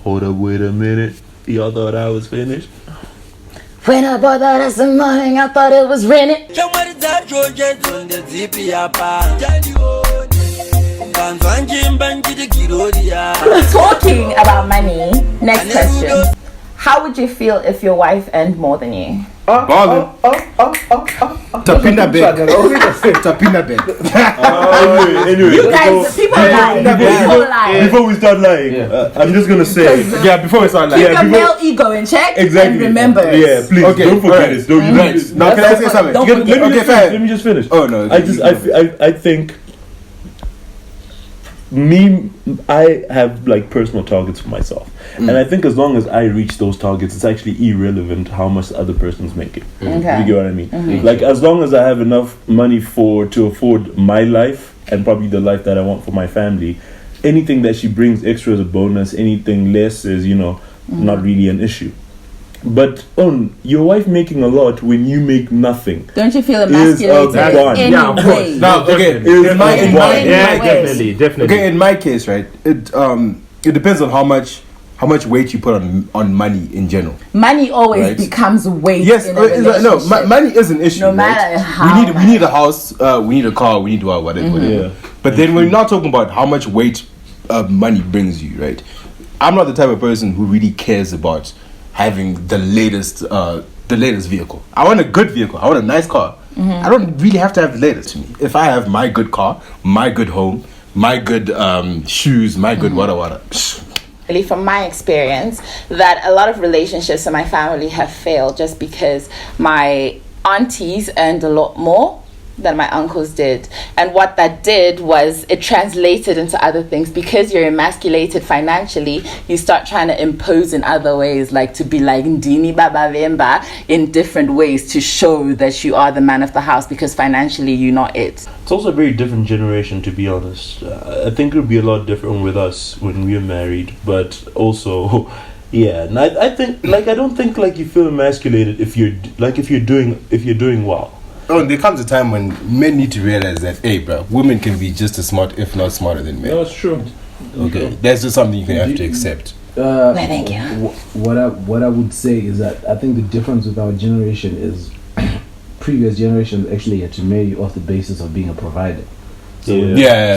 Hold up, wait a minute. Y'all thought I was finished? When I bought that this morning, I thought it was rented. Talking about money, next question. How would you feel if your wife earned more than you? Tapina bed. Tapina bed. Anyway, You guys, people lie. Before we start lying, I'm just gonna say, Before we start lying. Keep your male ego in check. exactly. And remember. Yeah, please don't forget it. Don't you? Now can I say something? Let me just finish. Oh no. I think I have like personal targets for myself, and I think as long as I reach those targets, it's actually irrelevant how much the other person's making. Okay. You get what I mean? Like as long as I have enough money to afford my life and probably the life that I want for my family, anything that she brings extra as a bonus, anything less is not really an issue. But your wife making a lot when you make nothing. Don't you feel emasculated in any way? Now, okay, in my definitely. Okay, in my case, right, it depends on how much weight you put on money in general. Money always becomes weight. Yes, in a relationship. money is an issue. No matter how we need a house, we need a car, we need whatever. Yeah. But then we're not talking about how much weight money brings you, right? I'm not the type of person who really cares about having the latest vehicle. I want a good vehicle. I want a nice car. I don't really have to have the latest to me. If I have my good car, my good home, my good shoes, my good whatever. From my experience, that a lot of relationships in my family have failed just because my aunties earned a lot more than my uncles did, and what that did was it translated into other things. Because you're emasculated financially, you start trying to impose in other ways, like to be like Ndini Baba Vemba in different ways to show that you are the man of the house, because financially you're not it. It's also a very different generation, to be honest. I think it would be a lot different with us when we were married, but also and I think I don't think like you feel emasculated if you're doing well. Oh, there comes a time when men need to realize that, hey, bro, women can be just as smart, if not smarter than men. That's true. Okay, that's just something you can have to accept. Thank you. What I would say is that I think the difference with our generation is previous generations actually had to marry off the basis of being a provider. So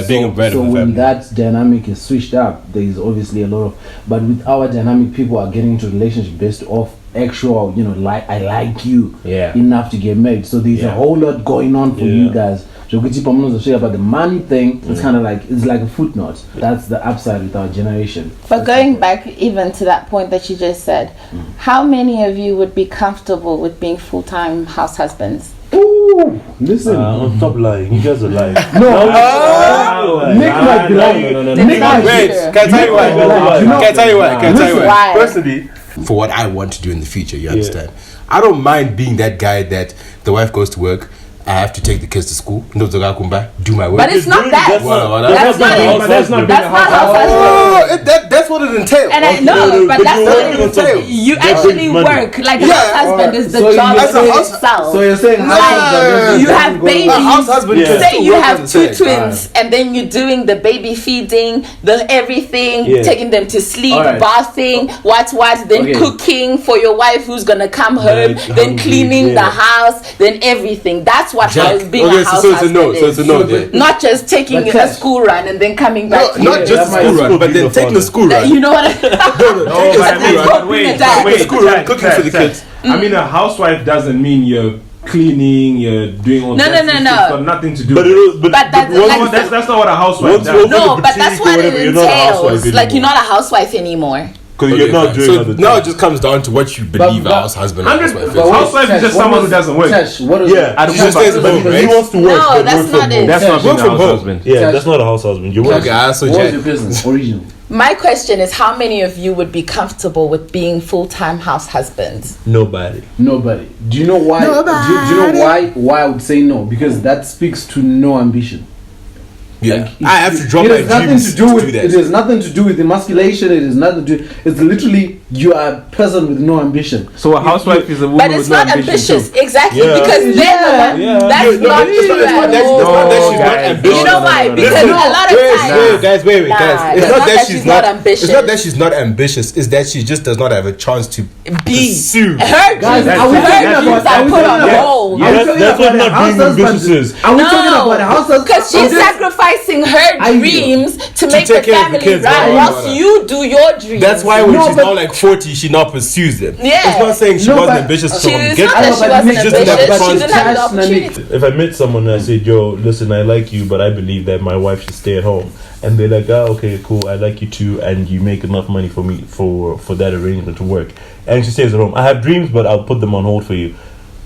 being a provider. So when that dynamic is switched up, there is obviously a lot of. But with our dynamic, people are getting into relationship based off actual, like I like you enough to get married. So there's a whole lot going on for you guys. So but the money thing, it's kind of like, it's like a footnote. That's the upside with our generation. But going back even to that point that you just said, how many of you would be comfortable with being full-time house husbands? Ooh, listen. Stop lying. You guys are lying. Nick might be lying. Nick might be lying. Can I tell you why? Personally, for what I want to do in the future, you understand? I don't mind being that guy that the wife goes to work, I have to take the kids to school, do my work. But it's not that. That's not house husband. That's what it entails. And I know, but that's what it entails. You actually work. Like a house husband is the job itself. So you're saying you have babies. Say you have two twins, right. And then you're doing the baby feeding, the everything, taking them to sleep, bathing, then cooking for your wife who's gonna come home, then cleaning the house, then everything. That's what being a house husband is. So it's a no there. Not just taking a school run and then coming back. Not just a school run, but then taking a school run. You know what I mean? Wait, school run, cooking for the kids. I mean, a housewife doesn't mean you're cleaning, you're doing all that. No. It's got nothing to do with it. But that's not what a housewife does. No, but that's what it entails. Like, you're not a housewife anymore. Because you're not doing other things. Now it just comes down to what you believe a house husband and housewife is. Housewife is just someone who doesn't work. He just stays at home, right? He wants to work. No, that's not it. That's not being a house husband. Yeah, that's not a house husband. You're working. What's your business? Original. My question is, how many of you would be comfortable with being full-time house husbands? Nobody. Do you know why? Do you know why I would say no? Because that speaks to no ambition. Yeah, I have to drop my dreams to do that. It has nothing to do with emasculation. It has nothing to do. It's literally you are a person with no ambition. So a housewife is a woman But it's with no not ambition ambitious, too. exactly, Yeah. because then that's No, not it's true not at that all. she's not ambitious. You know why? No. Because a lot of times, Wait, Nah, guys. it's not that she's not ambitious. It's not that she's not ambitious. It's that she just does not have a chance to pursue. her Guys, dreams are we talking are about? put on hold. That's what not being ambitious is. Are we talking about a house husband? Because she's sacrificing her I know. dreams to make the take care of the family kids, run, yeah. whilst you do your dreams. That's why when No, she's but- now like 40, she now pursues them. Yeah. It's not saying she No, wasn't but- ambitious She from it's get not that she but wasn't Mitch just didn't have ambitious, she chance. didn't have the opportunity. If I met someone and I said, yo, listen, I like you, but I believe that my wife should stay at home, and they're like, oh, okay, cool, I like you too, and you make enough money for me for that arrangement to work, and she stays at home. I have dreams, but I'll put them on hold for you.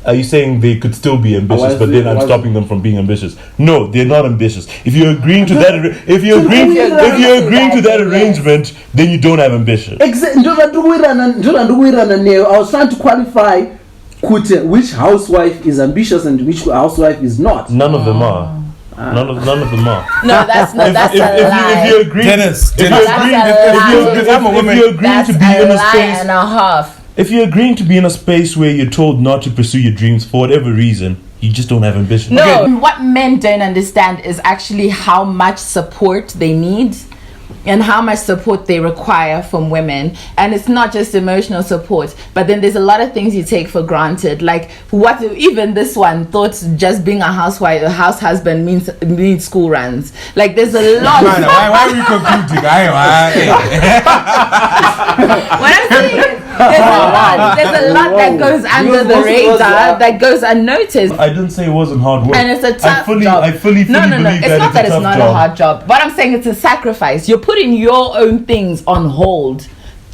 Are you saying they could still be ambitious, but then I'm stopping them from being ambitious? No, they're not ambitious. If you're agreeing to that, if you're agreeing to that arrangement, then you don't have ambition. Exactly. I was trying to qualify which housewife is ambitious and which housewife is not. None of them are. None of them are. No, that's not. That's a lie. If you're agreeing, Dennis, if you're agreeing to be in a space, and a half. if you're agreeing to be in a space where you're told not to pursue your dreams for whatever reason, you just don't have ambition. No, what men don't understand is actually how much support they need and how much support they require from women. And it's not just emotional support, but then there's a lot of things you take for granted, like what even this one thought just being a housewife, a house husband means school runs. Like there's a lot. Man, why are we concluding? What I'm saying is, there's a lot that goes under the radar, that goes unnoticed. I didn't say it wasn't hard work. And it's a tough job. I fully no. believe It's not that it's it's a not tough job. a hard job. What I'm saying, it's a sacrifice. You're putting your own things on hold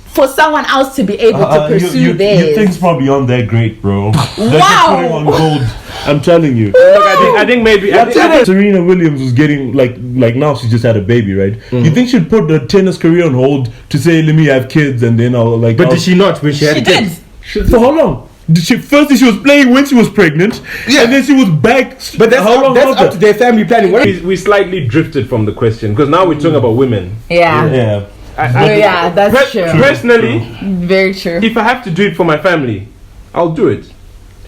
for someone else to be able to pursue theirs. Your thing's probably on that great, bro. That Wow. you're putting on hold. I'm telling you. Look, I think maybe Serena Williams was getting like now she just had a baby, right? You think she'd put the tennis career on hold to say, let me have kids, and then I'll like. But did she not when she had She kids? did. For how long? Firstly, she was playing when she was pregnant, and then she was back. But that's how long that's after? up to their family planning. What we slightly drifted from the question because now we're talking about women. Yeah. Yeah. Yeah, that's true. Personally, Very true. if I have to do it for my family, I'll do it.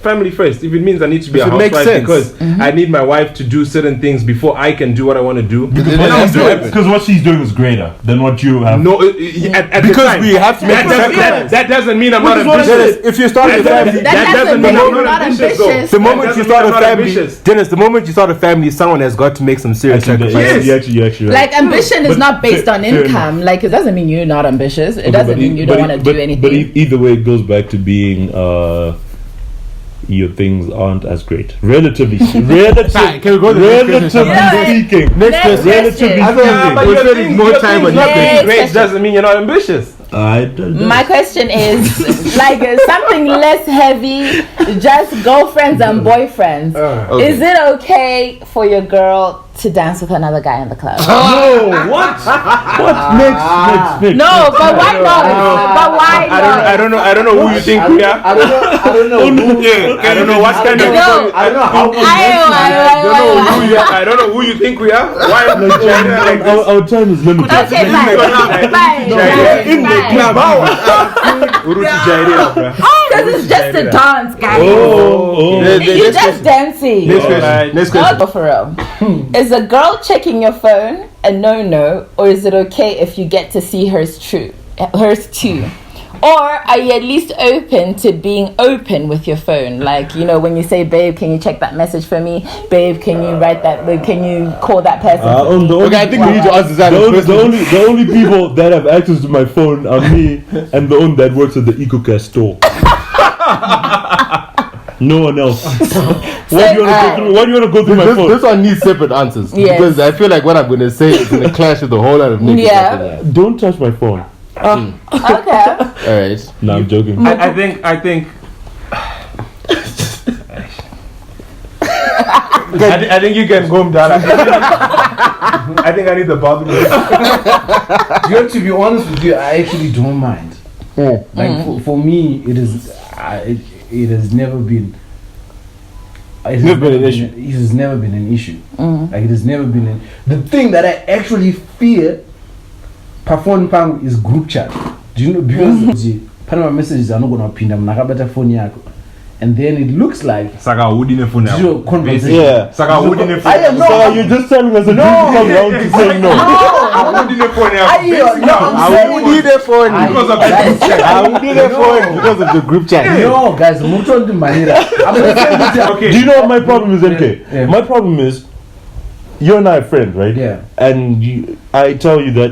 Family first. If it means I need to be If a it makes housewife sense. because I need my wife to do certain things before I can do what I want to do, then I'll do it. Because what she's doing is greater than what you have. No, at the Because time. we have to make the sacrifice. that doesn't mean I'm not is what I ambitious. said. If you start a family, That doesn't mean I'm not ambitious. the moment you start a family, ambitious. Dennis, the moment you start a family, someone has got to make some serious Actually, sacrifices. you actually. Like ambition is But not based fair- on fair income. Like it doesn't mean you're not ambitious. It Okay, doesn't but mean you don't want to do anything. But either way, it goes back to being your things aren't as great. Relatively speaking. Can we go to the next question? Next question. Relatively But speaking. your things- more your time things on not you. being Next great question. doesn't mean you're not ambitious. I don't know. My question is like something less heavy, just girlfriends and boyfriends. Okay. Is it okay for your girl to dance with another guy in the club? No, what? Next. No, but why not? But why not? I don't know who you think we are. I don't know. I don't know what kind of No. I don't know how. I don't know who you think we are. Why am I like this? Our time is limited. Okay, fine. In the club. Uruti Jairia, bruh. Because it's just a dance, guys. Oh. You're just dancing. Next question. Next question. Oh, for real. Is a girl checking your phone a no-no, or is it okay if you get to see hers too? Or are you at least open to being open with your phone? Like, you know, when you say, babe, can you check that message for me? Babe, can you write that? Babe, can you call that person? Okay, I think we need to answer that. The only people that have access to my phone are me and the one that works at the EcoCast store. No one else. Why do you want to go through my phone? This one needs separate answers. Yes. Because I feel like what I'm going to say is going to clash with a whole lot of niggas. Yeah. Don't touch my phone. Okay. Alright. No, I'm joking. I think I think you can go, Dad. I think I need the bathroom. You know, to be honest with you, I actually don't mind. Like for me, it is. It has never been. It has never been an issue. Like it has never been. The thing that I actually fear, performing is group chat. Do you know? Because Panama messages are not gonna pin them. Nakabata phone yako. And then it looks like Saka wood in the phone now. zero conversation. Yeah. Saka wood in the phone. I am not. So you're just telling us that you come round to say no. I would in the phone now. I would need a phone Because of the group chat. I would need a phone because of the group chat. No, guys, Muton de Manira. I'm gonna say Okay. Do you know what my problem is, MK? Yeah. My problem is, you and I are friends, right? Yeah. And I tell you that,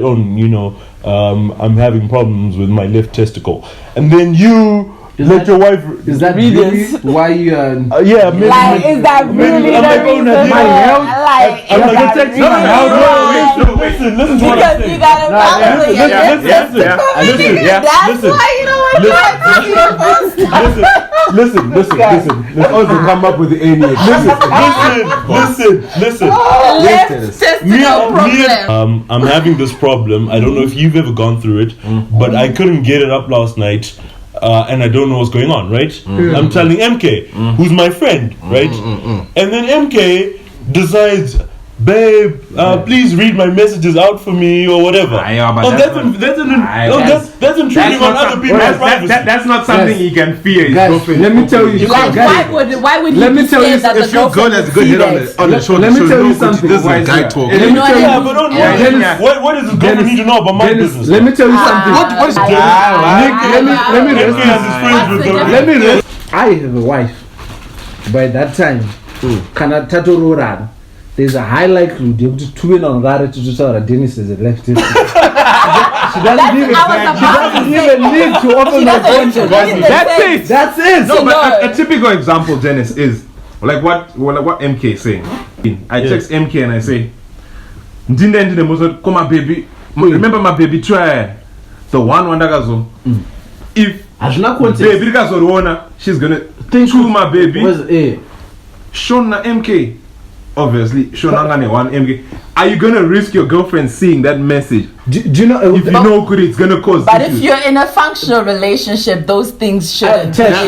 I'm having problems with my left testicle. And then you let your wife... Is that Read really this. why you Yeah, maybe... Like, is that really I'm the like, reason? my health... Like, I'm is like, that text really my health. why? Listen to what I'm Because saying. you got a problem with your left testicle. That's listen. why you don't want to talk to your first. Listen. Also come up with the alien. Listen. Left testicle problem. I'm having this problem. I don't know if you've ever gone through it, but I couldn't get it up last night. And I don't know what's going on, right? I'm telling MK, who's my friend, right? And then MK decides, babe, please read my messages out for me or whatever. That's intruding on other people's privacy. That's not something you can fear. Guys, let me tell you. Like, guys, why would let you me be tell you, scared that the If your girl girlfriend has a would good see hit that? on the shoulder, let me tell you something. This is Why is guy that? talk. Let me know tell what Yeah, you. but don't Dennis, what is this girlfriend need to know about my business? Let me tell you something. What is Nick, let me MK rest. is friends with the... Let me rest. I have a wife. By that time, kana tatorora. There's a high likelihood you have to twin on Rara to tell that Dennis is a lefty. She doesn't even need to open my phone. That's it. No, but a typical example, Dennis, is like what MK is saying. I text MK and I say, come on, baby. Remember my baby try the one wandagazo. If baby gazo she's gonna chew my baby. Shona MK. Obviously, Shona one MK. Are you gonna risk your girlfriend seeing that message? Do you know if you know good it's gonna cause But issues. if you're in a functional relationship, those things shouldn't. Functional. Can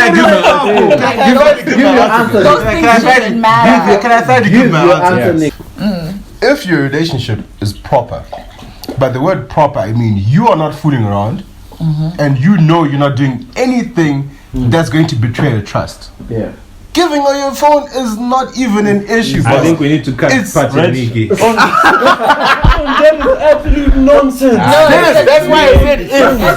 I give you an answer? Those things shouldn't matter. Can I try to give my answer? Nick. If your relationship is proper, by the word proper, I mean you are not fooling around, and you know you're not doing anything that's going to betray your trust. Yeah. Giving her your phone is not even an issue. I think we need to cut Paterniki. That is absolute nonsense. Dennis, that's why I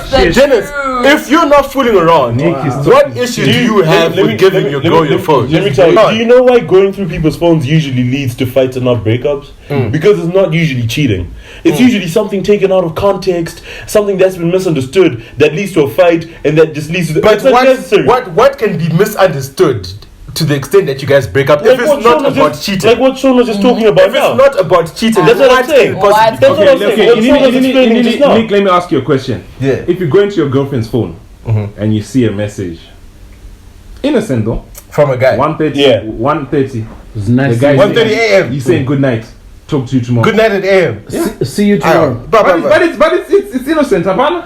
said Dennis, if you're not fooling around, what issue do you have with giving your girl your phone? Let me tell you, do you know why going through people's phones usually leads to fights and not breakups? Because it's not usually cheating. It's usually something taken out of context, something that's been misunderstood that leads to a fight, and that just leads to... But what can be misunderstood to the extent that you guys break up like if it's not about cheating? Like what Sean was just talking about If it's not about cheating, that's what I'm saying. That's what I'm saying. Nick, let me ask you a question. Yeah. If you go into your girlfriend's phone and you see a message, innocent though, from a guy, 1:30, Yeah. 1:30, It's nice. the guy 1:30 a.m. He's saying good night. Talk to you tomorrow. Good night at AM. See you tomorrow. But it's innocent. Apana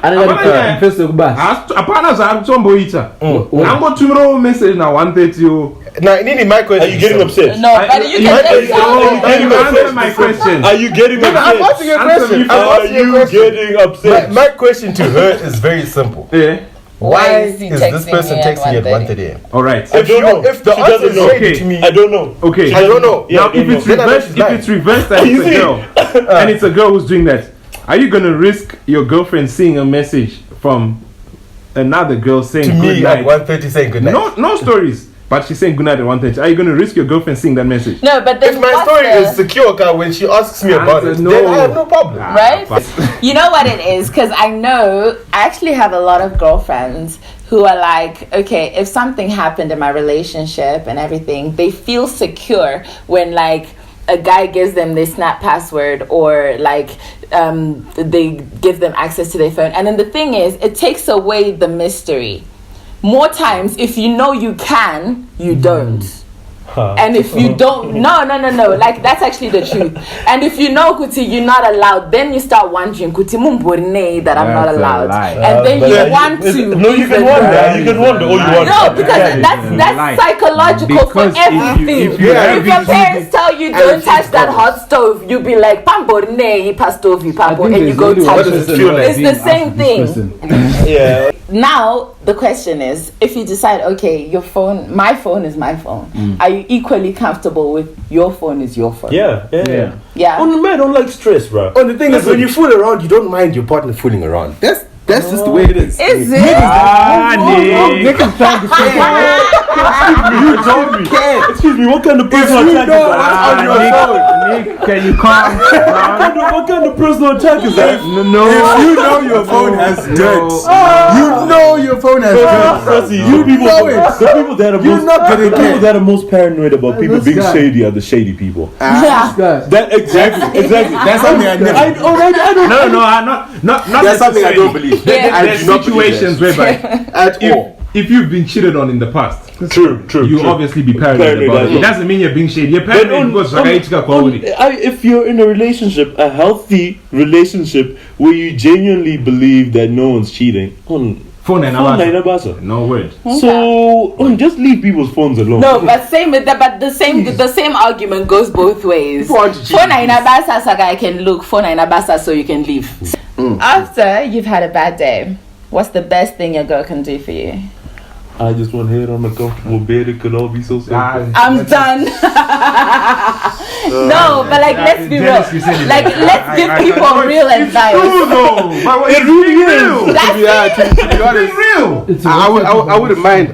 za mtomboita. Ango tomorrow message na 1:30. Now, Nini, my question. Are you getting upset? No, but you can Answer my question. Are you getting upset? I'm asking you a question. Are you getting upset? My question to her is very simple. Yeah. Why is is he this person texting you at 1:30? 1:30 a.m.? All right. I don't know. If the She answer doesn't is know. ready Okay. to me, I don't know. Okay. I don't know. Yeah, Now, if it's Then I know reversed, she's if lying. it's reversed, and it's a girl, and it's a girl who's doing that, are you gonna risk your girlfriend seeing a message from another girl saying to good me night? at 1:30 saying good night. No stories. But she's saying good night at 1:30. Are you gonna risk your girlfriend seeing that message? No, but then If my what's story the- is secure, when she asks me about it, No. then I have no problem. Right? You know what it is? Because I actually have a lot of girlfriends who are like, okay, if something happened in my relationship and everything, they feel secure when like a guy gives them their Snap password or like they give them access to their phone. And then the thing is, it takes away the mystery. More times, if you know you can, you don't. And if you don't, no, like that's actually the truth. And if you know, Kuti, you're not allowed, then you start wondering, Kuti mumborne, that I'm not allowed. And then you want to. No, you can wonder. You can wonder all you want. No, because that's psychological for everything. If your parents tell you don't touch that hot stove, you'll be like, Pamborne, pastovi, papo, and you go touch it. It's the same thing. Yeah. Now the question is, if you decide, okay, my phone is my phone, are you equally comfortable with your phone is your phone? Yeah. Oh, man, don't like stress, bro. Oh, the thing is, when you fool around, you don't mind your partner fooling around. That's just the way it is. Is it? Nick is trying to say You told me. Excuse me, what kind of personal attack is that? On your phone. Nick, can you calm down? What kind of personal attack is that? No. If you know your phone has dirt, you know your phone has dirt. You know it. The people that are You're not gonna people get. that are most paranoid about people being shady are the shady people. That exactly. That's something I never. I don't. No, I'm not. That's something I don't believe. There's situations whereby at all. if you've been cheated on in the past, True. you obviously be paranoid about it. It doesn't mean you're being shady. You're paranoid because if you're in a relationship, a healthy relationship where you genuinely believe that no one's cheating, phone and abasa. No word. So just leave people's phones alone. No, but the same argument goes both ways. Phone inabasa saga I can look, phone inabasa so you can leave. After you've had a bad day, what's the best thing your girl can do for you? I just want head on a comfortable bed. It could all be so simple. I'm done. No, but like let's be real. Like let's give people real advice. It really is. To be honest, real.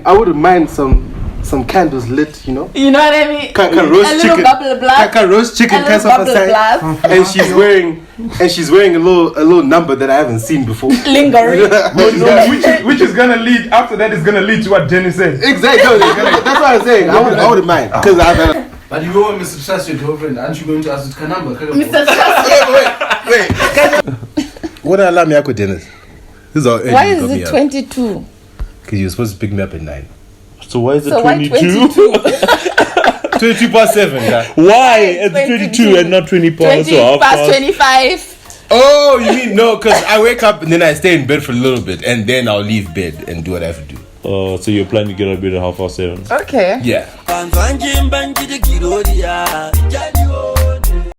I wouldn't mind some candles lit, you know. You know what I mean? Can roast chicken. Can roast chicken. And she's wearing a little number that I haven't seen before. Lingering. Which is gonna lead after that is gonna lead to what Jenny said. Exactly. That's what I'm saying. I wouldn't mind because But you want Mr. Trust your girlfriend, aren't you going to ask the number? Mr. Trust. Wait. What alarm you have Dennis? Why is it 22? Because you were supposed to pick me up at 9. So why is it 22? 22 past 7. Why is it 22 and not 20 past? 20 past 25. Oh, you mean no? Because I wake up and then I stay in bed for a little bit and then I'll leave bed and do what I have to do. Oh, so you're planning to get out of bed at 7:30? Okay. Yeah.